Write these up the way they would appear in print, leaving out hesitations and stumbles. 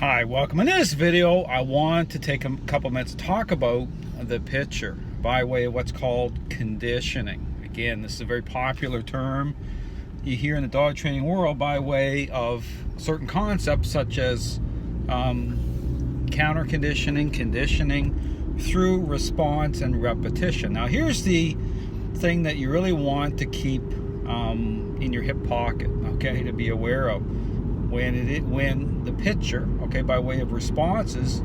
Hi, welcome. In this video, I want to take a couple minutes to talk about the picture by way of what's called conditioning. Again, this is a very popular term you hear in the dog training world by way of certain concepts such as counter conditioning, conditioning through response and repetition. Now, here's the thing that you really want to keep in your hip pocket, okay, to be aware of. When the picture, okay, by way of responses,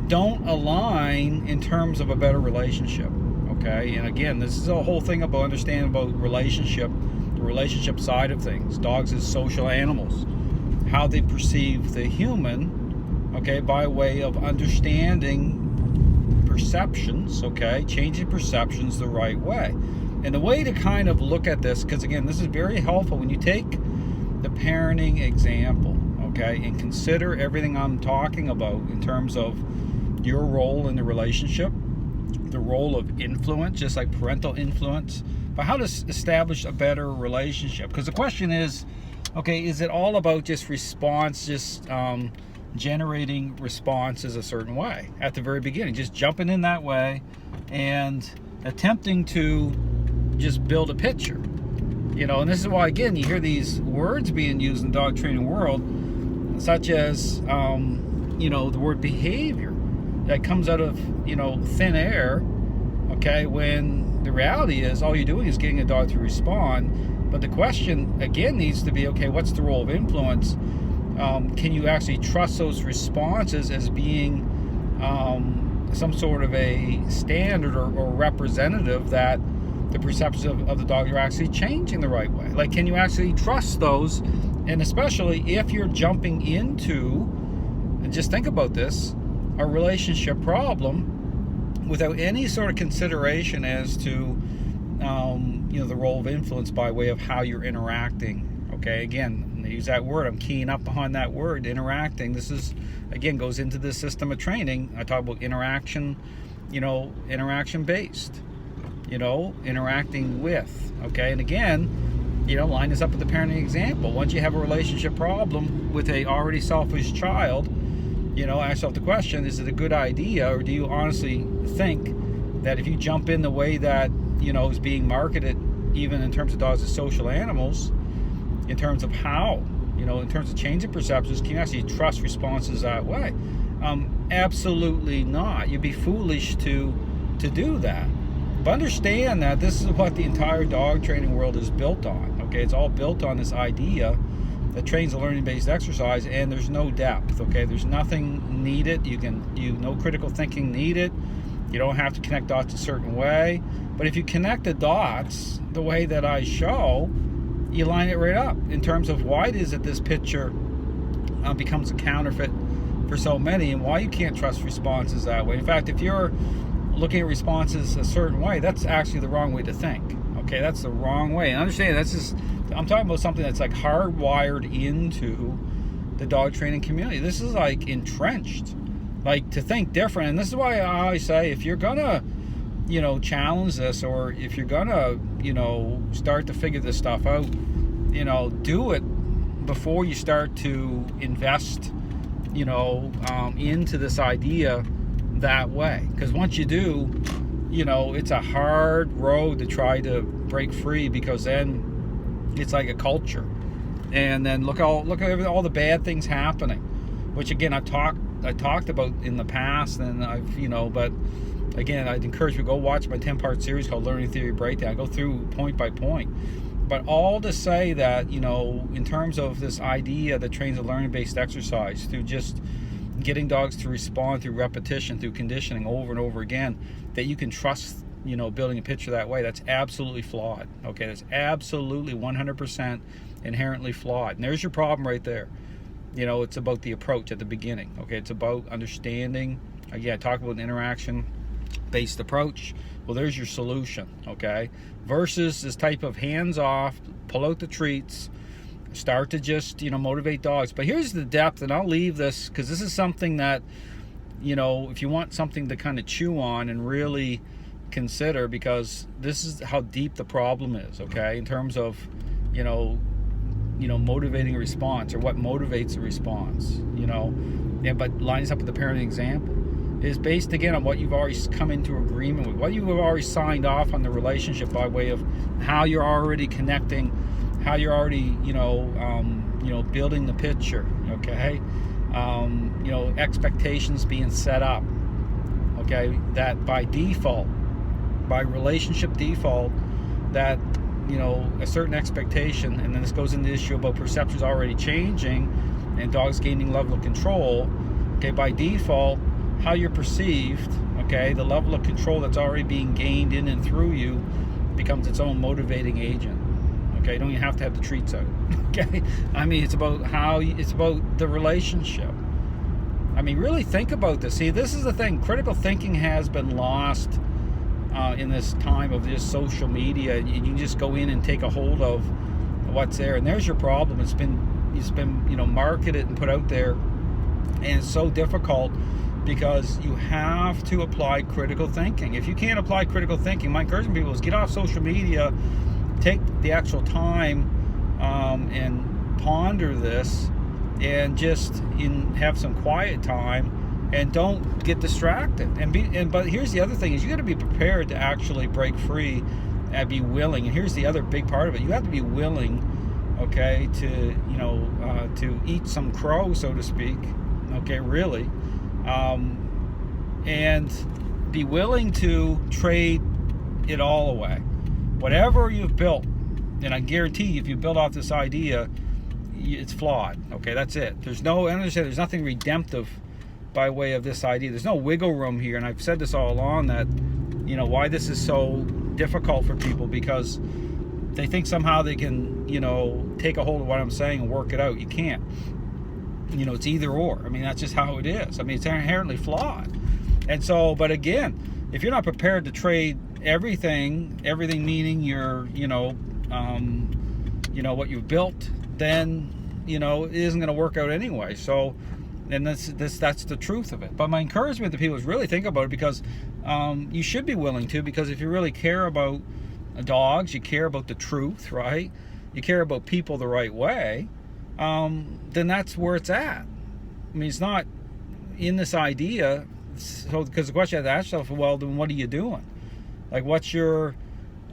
don't align in terms of a better relationship, okay? And again, this is a whole thing about understanding about relationship, the relationship side of things. Dogs as social animals, how they perceive the human, okay, by way of understanding perceptions, okay, changing perceptions the right way. And the way to kind of look at this, because again, this is very helpful when you take the parenting example, okay, and consider everything I'm talking about in terms of your role in the relationship, the role of influence, just like parental influence, but how to establish a better relationship. Because the question is, okay, is it all about just response, just generating responses a certain way at the very beginning, just jumping in that way and attempting to just build a picture? You know, and this is why, again, you hear these words being used in the dog training world, such as, you know, the word behavior that comes out of, you know, thin air, okay, when the reality is all you're doing is getting a dog to respond. But the question, again, needs to be, okay, what's the role of influence? Can you actually trust those responses as being some sort of a standard or representative that the perception of the dog you're actually changing the right way? Like, can you actually trust those? And especially if you're jumping into, and just think about this, a relationship problem without any sort of consideration as to you know, the role of influence by way of how you're interacting. Okay, again, I use that word, I'm keying up on that word, interacting. This is, again, goes into the system of training. I talk about interaction, you know, interaction based, you know, interacting with, okay? And again, you know, line this up with the parenting example. Once you have a relationship problem with a already selfish child, you know, ask yourself the question, is it a good idea, or do you honestly think that if you jump in the way that, you know, is being marketed, even in terms of dogs as social animals, in terms of how, you know, in terms of changing perceptions, can you actually trust responses that way? Absolutely not. You'd be foolish to do that. But understand that this is what the entire dog training world is built on, okay? It's all built on this idea that trains a learning-based exercise, and there's no depth, okay? There's nothing needed. No critical thinking needed. You don't have to connect dots a certain way. But if you connect the dots the way that I show, you line it right up in terms of why it is that this picture becomes a counterfeit for so many, and why you can't trust responses that way. In fact, if you're looking at responses a certain way, that's actually the wrong way to think, okay? That's the wrong way. And understand, that's just, I'm talking about something that's like hardwired into the dog training community. This is like entrenched, like to think different. And this is why I always say, if you're gonna, you know, challenge this, or if you're gonna, you know, start to figure this stuff out, you know, do it before you start to invest, you know, into this idea that way. Because once you do, you know, it's a hard road to try to break free, because then it's like a culture. And then look at all the bad things happening, which again I talked about in the past, and I've, you know, but again, I'd encourage you to go watch my 10-part series called Learning Theory Breakdown. I go through point by point. But all to say that, you know, in terms of this idea that trains a learning-based exercise through just getting dogs to respond through repetition, through conditioning over and over again, that you can trust, you know, building a picture that way, that's absolutely flawed, okay? That's absolutely 100% inherently flawed. And there's your problem right there. You know, it's about the approach at the beginning, okay? It's about understanding. Again, I talk about an interaction-based approach. Well, there's your solution, okay? Versus this type of hands-off, pull out the treats, start to just, you know, motivate dogs. But here's the depth, and I'll leave this because this is something that, you know, if you want something to kind of chew on and really consider, because this is how deep the problem is, okay, in terms of, you know, motivating a response, or what motivates a response, but lines up with the parenting example, is based again on what you've already come into agreement with, what you have already signed off on the relationship by way of how you're already connecting, how you're already, building the picture, okay? Expectations being set up, okay? That by default, by relationship default, that, a certain expectation, and then this goes into the issue about perceptions already changing and dogs gaining level of control, okay? By default, how you're perceived, okay, the level of control that's already being gained in and through you becomes its own motivating agent. Okay, you don't even have to have the treats out. Okay, it's about it's about the relationship. Really think about this. See, this is the thing. Critical thinking has been lost in this time of just social media. You can just go in and take a hold of what's there, and there's your problem. It's been marketed and put out there, and it's so difficult because you have to apply critical thinking. If you can't apply critical thinking, my encouragement to people is get off social media, take the actual time and ponder this, and just have some quiet time, and don't get distracted. But here's the other thing: is you got to be prepared to actually break free and be willing. And here's the other big part of it: you have to be willing, okay, to eat some crow, so to speak. Okay, really. And be willing to trade it all away. Whatever you've built, and I guarantee you, if you build off this idea, it's flawed. Okay, that's it. There's nothing redemptive by way of this idea. There's no wiggle room here, and I've said this all along, that why this is so difficult for people, because they think somehow they can take a hold of what I'm saying and work it out. You can't. It's either or. That's just how it is. It's inherently flawed. And so, but again, if you're not prepared to trade everything meaning your, what you've built, then, it isn't going to work out anyway. So, and that's the truth of it. But my encouragement to people is really think about it, because you should be willing to, because if you really care about dogs, you care about the truth, right? You care about people the right way, then that's where it's at. It's not in this idea. So, because the question you have to ask yourself, well, then what are you doing? Like, what's your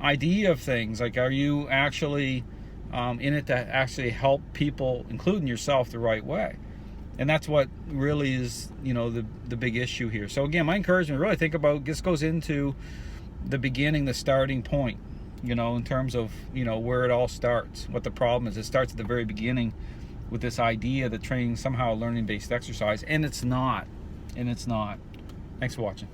idea of things? Like, are you actually in it to actually help people, including yourself, the right way? And that's what really is, the big issue here. So again, my encouragement, really think about, this goes into the beginning, the starting point, in terms of, where it all starts, what the problem is. It starts at the very beginning with this idea that training somehow a learning-based exercise, and it's not. Thanks for watching.